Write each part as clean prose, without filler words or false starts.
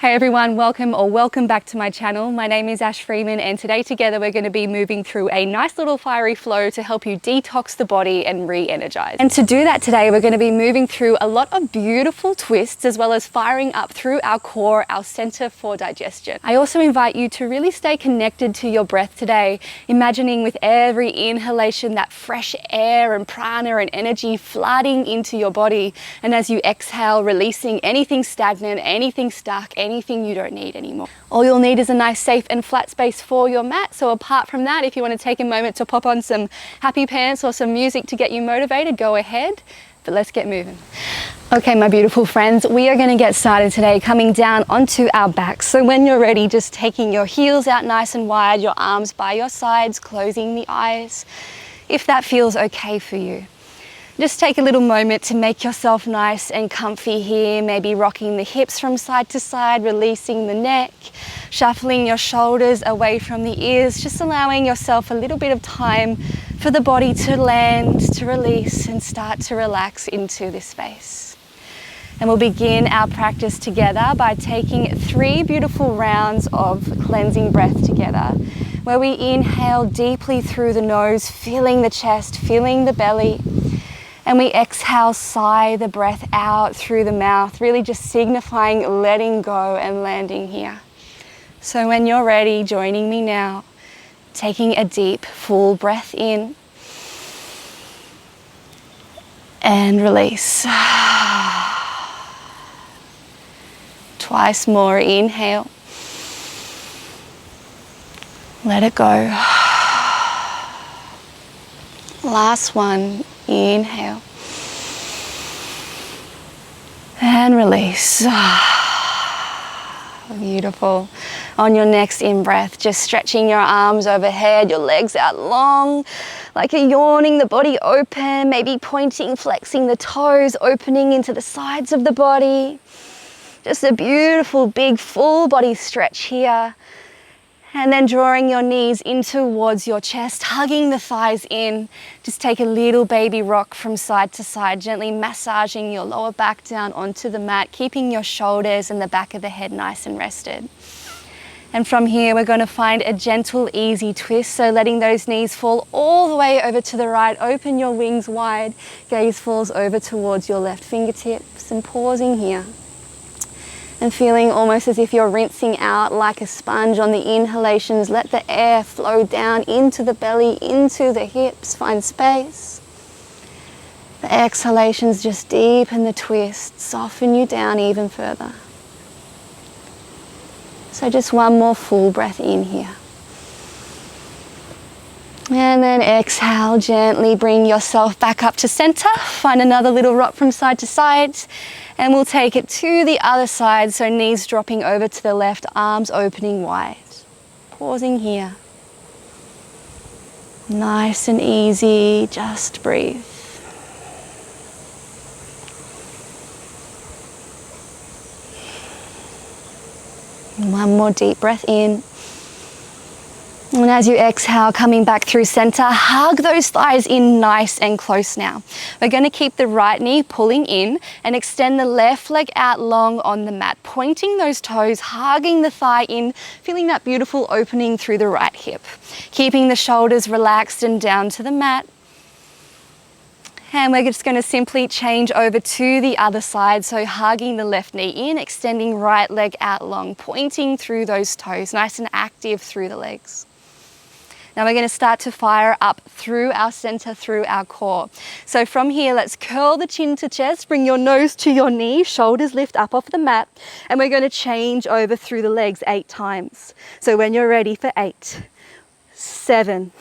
Hey everyone, welcome back to my channel. My name is Freeman, and today together we're going to be moving through a nice little fiery flow to help you detox the body and re-energize. And to do that today, we're going to be moving through a lot of beautiful twists as well as firing up through our core, our center for digestion. I also invite you to really stay connected to your breath today, imagining with every inhalation that fresh air and prana and energy flooding into your body, and as you exhale, releasing anything stagnant, anything stuck, anything you don't need anymore. All you'll need is a nice safe and flat space for your mat. So apart from that, if you want to take a moment to pop on some happy pants or some music to get you motivated, go ahead, but let's get moving. Okay, my beautiful friends, we are going to get started today coming down onto our backs. So when you're ready, just taking your heels out nice and wide, your arms by your sides, closing the eyes, if that feels okay for you. Just take a little moment to make yourself nice and comfy here, maybe rocking the hips from side to side, releasing the neck, shuffling your shoulders away from the ears, just allowing yourself a little bit of time for the body to land, to release and start to relax into this space. And we'll begin our practice together by taking 3 beautiful rounds of cleansing breath together, where we inhale deeply through the nose, feeling the chest, feeling the belly. And we exhale, sigh the breath out through the mouth, really just signifying letting go and landing here. So when you're ready, joining me now, taking a deep, full breath in and release. Twice more, inhale. Let it go. Last one. Inhale and release. Beautiful. On your next in-breath, just stretching your arms overhead, your legs out long, like you're yawning, the body open, maybe pointing, flexing the toes, opening into the sides of the body. Just a beautiful, big, full body stretch here. And then drawing your knees in towards your chest, hugging the thighs in. Just take a little baby rock from side to side, gently massaging your lower back down onto the mat, keeping your shoulders and the back of the head nice and rested. And from here, we're going to find a gentle, easy twist. So letting those knees fall all the way over to the right. Open your wings wide. Gaze falls over towards your left fingertips and pausing here. And feeling almost as if you're rinsing out like a sponge on the inhalations. Let the air flow down into the belly, into the hips. Find space. The exhalations just deepen the twist, soften you down even further. So just one more full breath in here. And then exhale, gently bring yourself back up to center. Find another little rock from side to side. And we'll take it to the other side, so knees dropping over to the left, arms opening wide. Pausing here. Nice and easy, just breathe. One more deep breath in. And as you exhale, coming back through center, hug those thighs in nice and close now. We're going to keep the right knee pulling in and extend the left leg out long on the mat, pointing those toes, hugging the thigh in, feeling that beautiful opening through the right hip. Keeping the shoulders relaxed and down to the mat. And we're just going to simply change over to the other side. So hugging the left knee in, extending right leg out long, pointing through those toes, nice and active through the legs. Now we're going to start to fire up through our center, through our core. So from here, let's curl the chin to chest, bring your nose to your knee, shoulders lift up off the mat, and we're going to change over through the legs 8 times. So when you're ready for 8, 7,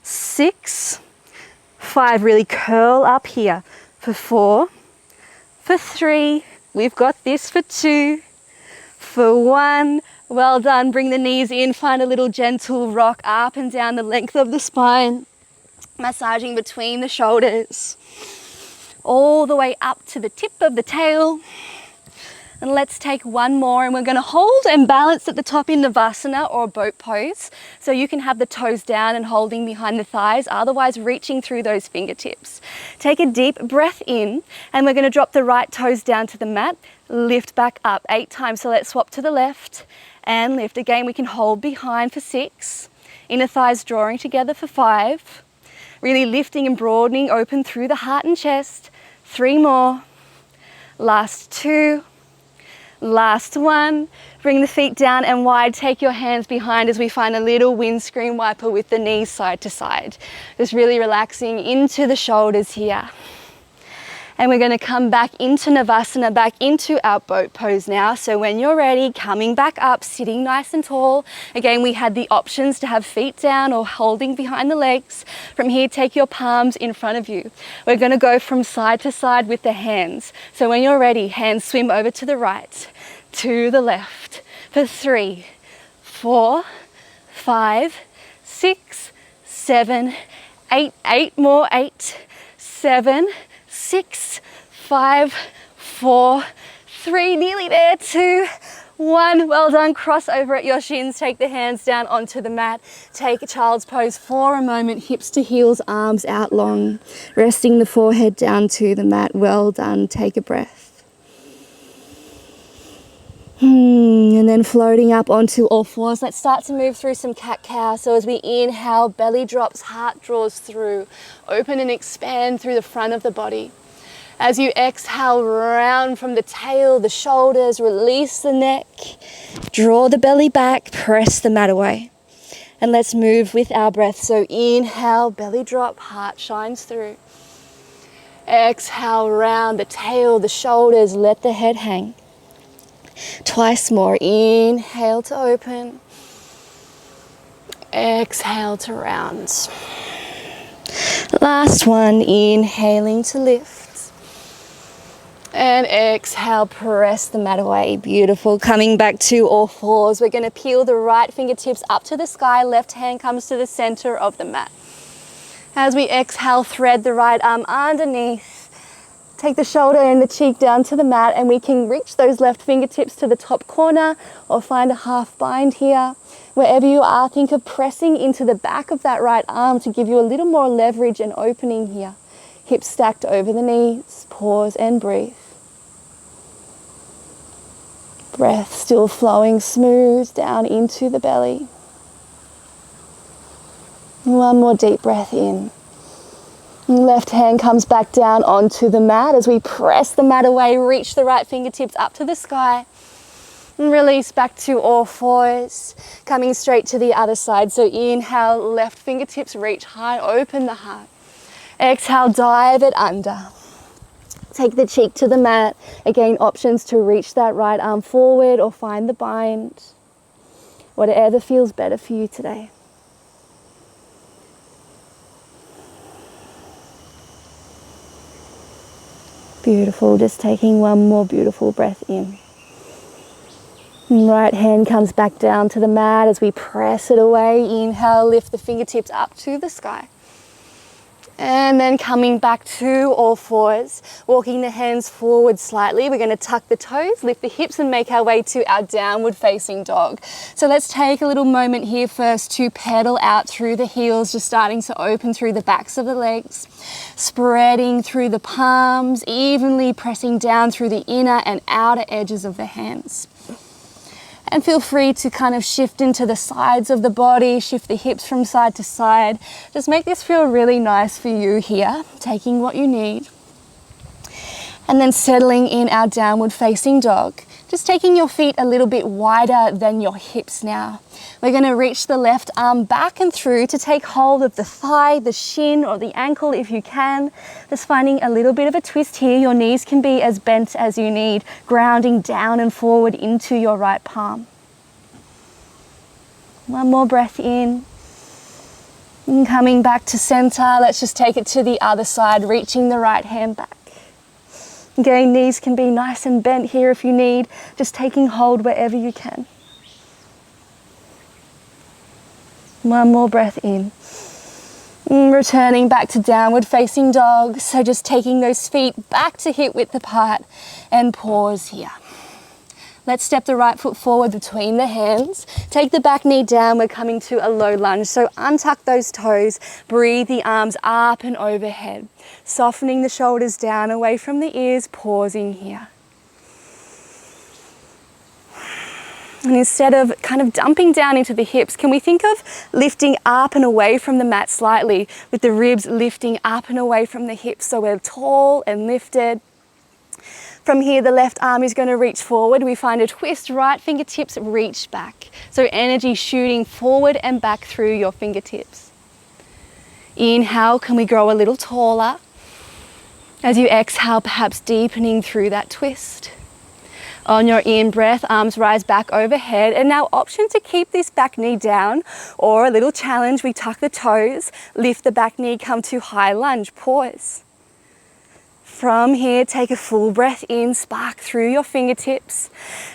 6, 5, really curl up here, for 4, for 3, we've got this for 2, for 1, well done. Bring the knees in, find a little gentle rock up and down the length of the spine, massaging between the shoulders, all the way up to the tip of the tail. And let's take one more, and we're going to hold and balance at the top in Navasana or boat pose. So you can have the toes down and holding behind the thighs, otherwise reaching through those fingertips. Take a deep breath in, and we're going to drop the right toes down to the mat, lift back up 8 times. So let's swap to the left and lift. Again, we can hold behind for 6. Inner thighs drawing together for 5. Really lifting and broadening open through the heart and chest. 3 more. Last 2. Last 1. Bring the feet down and wide. Take your hands behind as we find a little windscreen wiper with the knees side to side. Just really relaxing into the shoulders here. And we're going to come back into Navasana, back into our boat pose now. So when you're ready, coming back up, sitting nice and tall. Again, we had the options to have feet down or holding behind the legs. From here, take your palms in front of you. We're going to go from side to side with the hands. So when you're ready, hands swim over to the right, to the left, for 3, 4, 5, 6, 7, 8, 8 more, 8, 7, 6, 5, 4, 3, nearly there, 2, 1. Well done. Cross over at your shins. Take the hands down onto the mat. Take a child's pose for a moment. Hips to heels, arms out long. Resting the forehead down to the mat. Well done. Take a breath. And then floating up onto all fours. Let's start to move through some cat-cow. So as we inhale, belly drops, heart draws through. Open and expand through the front of the body. As you exhale, round from the tail, the shoulders, release the neck. Draw the belly back, press the mat away. And let's move with our breath. So inhale, belly drop, heart shines through. Exhale, round the tail, the shoulders, let the head hang. Twice more. Inhale to open. Exhale to round. Last one. Inhaling to lift. And exhale, press the mat away. Beautiful. Coming back to all fours. We're going to peel the right fingertips up to the sky. Left hand comes to the center of the mat. As we exhale, thread the right arm underneath. Take the shoulder and the cheek down to the mat, and we can reach those left fingertips to the top corner or find a half bind here. Wherever you are, think of pressing into the back of that right arm to give you a little more leverage and opening here. Hips stacked over the knees. Pause and breathe. Breath still flowing smooth down into the belly. One more deep breath in. Left hand comes back down onto the mat as we press the mat away, reach the right fingertips up to the sky. And release back to all fours, coming straight to the other side. So inhale, left fingertips reach high, open the heart. Exhale, dive it under. Take the cheek to the mat. Again, options to reach that right arm forward or find the bind. Whatever feels better for you today. Beautiful. Just taking one more beautiful breath in. Right hand comes back down to the mat as we press it away. Inhale, lift the fingertips up to the sky. And then coming back to all fours, walking the hands forward slightly. We're going to tuck the toes, lift the hips and make our way to our downward facing dog. So let's take a little moment here first to pedal out through the heels, just starting to open through the backs of the legs, spreading through the palms, evenly pressing down through the inner and outer edges of the hands. And feel free to kind of shift into the sides of the body, shift the hips from side to side. Just make this feel really nice for you here, taking what you need. And then settling in our downward facing dog. Just taking your feet a little bit wider than your hips now. We're going to reach the left arm back and through to take hold of the thigh, the shin or the ankle if you can. Just finding a little bit of a twist here. Your knees can be as bent as you need, grounding down and forward into your right palm. One more breath in. And coming back to center, let's just take it to the other side, reaching the right hand back. Again, knees can be nice and bent here if you need, just taking hold wherever you can. One more breath in. And returning back to downward facing dog. So just taking those feet back to hip width apart and pause here. Let's step the right foot forward between the hands. Take the back knee down. We're coming to a low lunge. So untuck those toes. Breathe the arms up and overhead. Softening the shoulders down away from the ears. Pausing here. And instead of kind of dumping down into the hips, can we think of lifting up and away from the mat slightly, with the ribs lifting up and away from the hips so we're tall and lifted. From here, the left arm is going to reach forward. We find a twist, right fingertips reach back. So energy shooting forward and back through your fingertips. Inhale, can we grow a little taller? As you exhale, perhaps deepening through that twist. On your in-breath, arms rise back overhead, and now option to keep this back knee down, or a little challenge, we tuck the toes, lift the back knee, come to high lunge, pause. From here, take a full breath in, spark through your fingertips.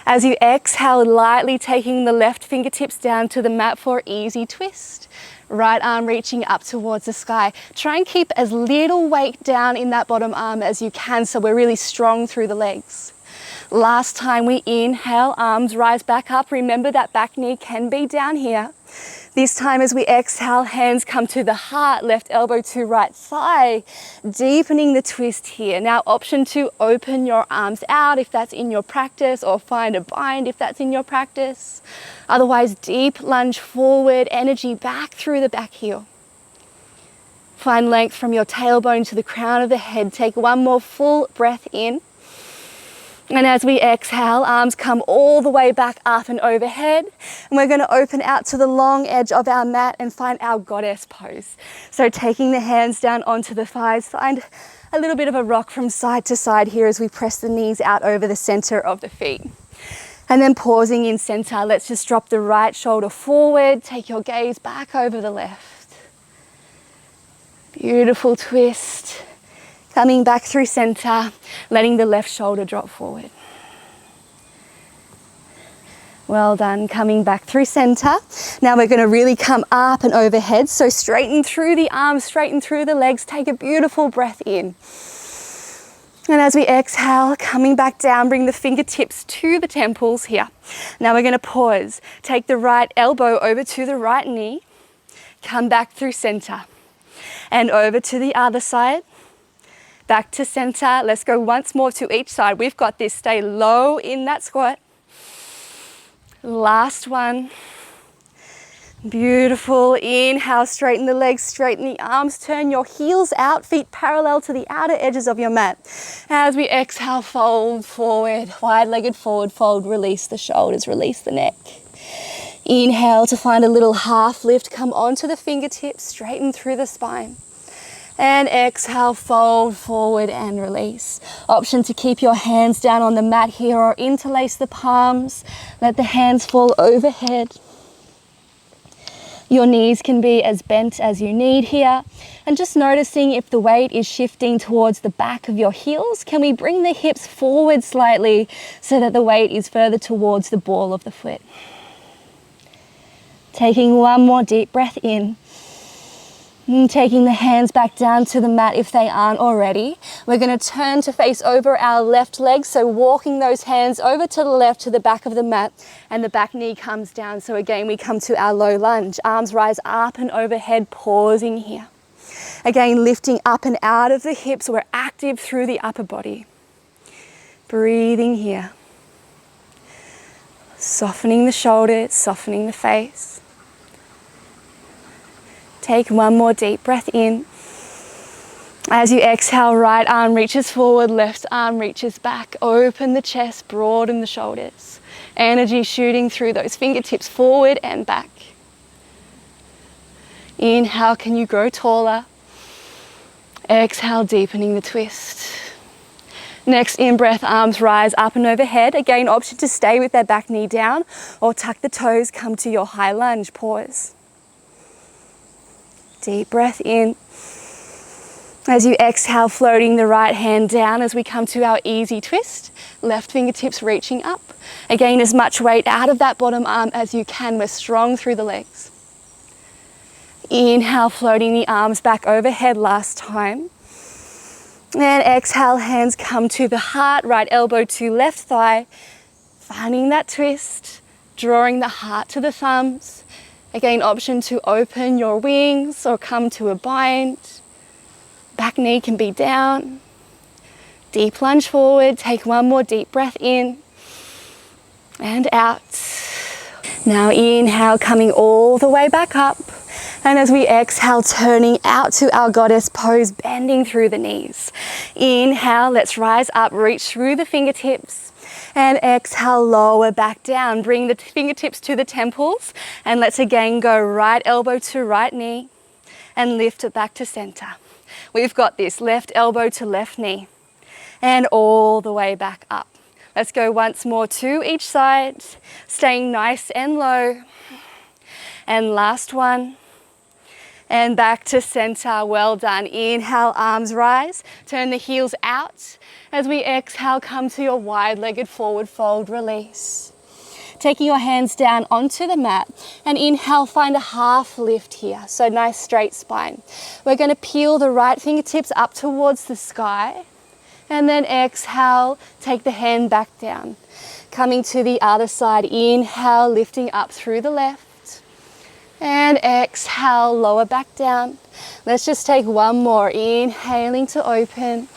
As you exhale, lightly taking the left fingertips down to the mat for easy twist. Right arm reaching up towards the sky. Try and keep as little weight down in that bottom arm as you can so we're really strong through the legs. Last time we inhale, arms rise back up. Remember that back knee can be down here. This time as we exhale, hands come to the heart, left elbow to right thigh, deepening the twist here. Now option to open your arms out if that's in your practice, or find a bind if that's in your practice. Otherwise, deep lunge forward, energy back through the back heel. Find length from your tailbone to the crown of the head. Take one more full breath in. And as we exhale, arms come all the way back up and overhead. And we're going to open out to the long edge of our mat and find our goddess pose. So taking the hands down onto the thighs, find a little bit of a rock from side to side here as we press the knees out over the center of the feet. And then pausing in center, let's just drop the right shoulder forward, take your gaze back over the left. Beautiful twist. Coming back through center, letting the left shoulder drop forward. Well done, coming back through center. Now we're gonna really come up and overhead. So straighten through the arms, straighten through the legs. Take a beautiful breath in. And as we exhale, coming back down, bring the fingertips to the temples here. Now we're gonna pause. Take the right elbow over to the right knee. Come back through center. And over to the other side. Back to center. Let's go once more to each side. We've got this. Stay low in that squat. Last one. Beautiful. Inhale, straighten the legs, straighten the arms. Turn your heels out, feet parallel to the outer edges of your mat. As we exhale, fold forward, wide-legged forward fold. Release the shoulders, release the neck. Inhale to find a little half lift. Come onto the fingertips, straighten through the spine. And exhale, fold forward and release. Option to keep your hands down on the mat here or interlace the palms. Let the hands fall overhead. Your knees can be as bent as you need here. And just noticing if the weight is shifting towards the back of your heels, can we bring the hips forward slightly so that the weight is further towards the ball of the foot. Taking one more deep breath in. And taking the hands back down to the mat if they aren't already. We're going to turn to face over our left leg. So walking those hands over to the left to the back of the mat, and the back knee comes down. So again, we come to our low lunge. Arms rise up and overhead, pausing here. Again, lifting up and out of the hips. We're active through the upper body. Breathing here. Softening the shoulders, softening the face. Take one more deep breath in. As you exhale, right arm reaches forward, left arm reaches back. Open the chest, broaden the shoulders. Energy shooting through those fingertips forward and back. Inhale, can you grow taller? Exhale, deepening the twist. Next in-breath, arms rise up and overhead. Again, option to stay with that back knee down or tuck the toes, come to your high lunge, pause. Deep breath in. As you exhale, floating the right hand down as we come to our easy twist. Left fingertips reaching up. Again, as much weight out of that bottom arm as you can. We're strong through the legs. Inhale, floating the arms back overhead last time. And exhale, hands come to the heart, right elbow to left thigh. Finding that twist, drawing the heart to the thumbs. Again, option to open your wings or come to a bind. Back knee can be down. Deep lunge forward. Take one more deep breath in and out. Now inhale, coming all the way back up. And as we exhale, turning out to our goddess pose, bending through the knees. Inhale, let's rise up, reach through the fingertips. And exhale, lower back down. Bring the fingertips to the temples. And let's again go right elbow to right knee. And lift it back to center. We've got this, left elbow to left knee. And all the way back up. Let's go once more to each side, staying nice and low. And last one. And back to center, well done. Inhale, arms rise, turn the heels out. As we exhale, come to your wide-legged forward fold, release. Taking your hands down onto the mat, and inhale, find a half lift here. So nice straight spine. We're going to peel the right fingertips up towards the sky, and then exhale, take the hand back down. Coming to the other side, inhale, lifting up through the left. And exhale, lower back down. Let's just take one more. Inhaling to open.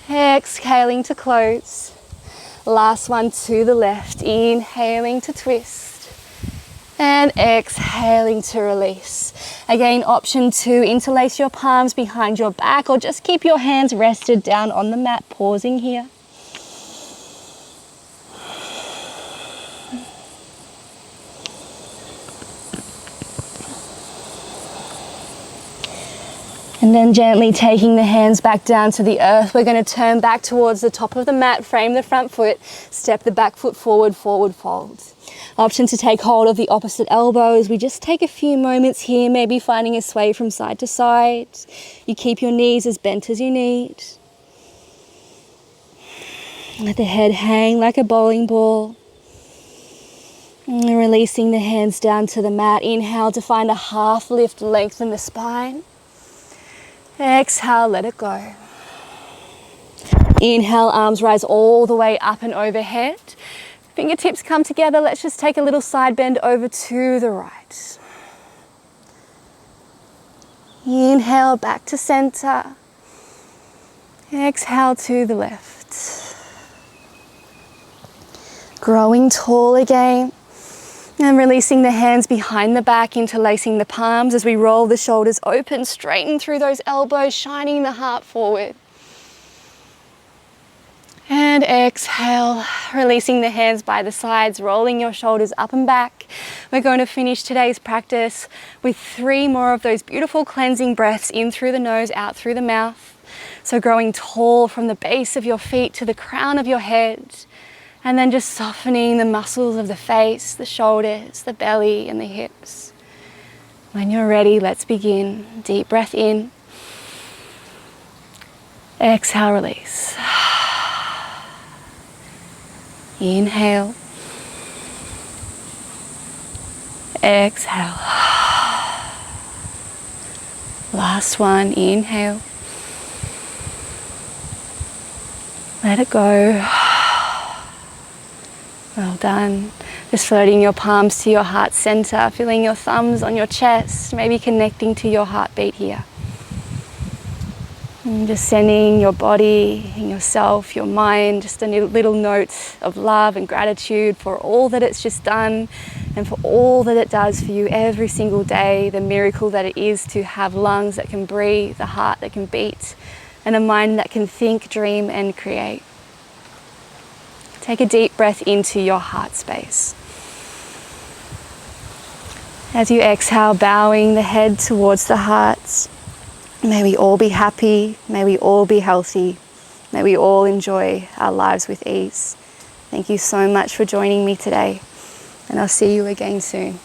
Exhaling to close. Last one to the left. Inhaling to twist. And exhaling to release. Again, option 2, interlace your palms behind your back or just keep your hands rested down on the mat, pausing here. And then gently taking the hands back down to the earth, we're going to turn back towards the top of the mat, frame the front foot, step the back foot forward, forward fold. Option to take hold of the opposite elbow as we just take a few moments here, maybe finding a sway from side to side. You keep your knees as bent as you need. Let the head hang like a bowling ball. And releasing the hands down to the mat. Inhale to find a half lift, lengthen the spine. Exhale, let it go. Inhale, arms rise all the way up and overhead. Fingertips come together. Let's just take a little side bend over to the right. Inhale, back to center. Exhale to the left. Growing tall again. And releasing the hands behind the back, interlacing the palms as we roll the shoulders open, straighten through those elbows, shining the heart forward. And exhale, releasing the hands by the sides, rolling your shoulders up and back. We're going to finish today's practice with 3 more of those beautiful cleansing breaths, in through the nose, out through the mouth. So growing tall from the base of your feet to the crown of your head. And then just softening the muscles of the face, the shoulders, the belly, and the hips. When you're ready, let's begin. Deep breath in. Exhale, release. Inhale. Exhale. Last one, inhale. Let it go. Well done. Just floating your palms to your heart center, feeling your thumbs on your chest, maybe connecting to your heartbeat here. And just sending your body and yourself, your mind, just a little note of love and gratitude for all that it's just done and for all that it does for you every single day, the miracle that it is to have lungs that can breathe, a heart that can beat, and a mind that can think, dream, and create. Take a deep breath into your heart space. As you exhale, bowing the head towards the heart. May we all be happy. May we all be healthy. May we all enjoy our lives with ease. Thank you so much for joining me today, and I'll see you again soon.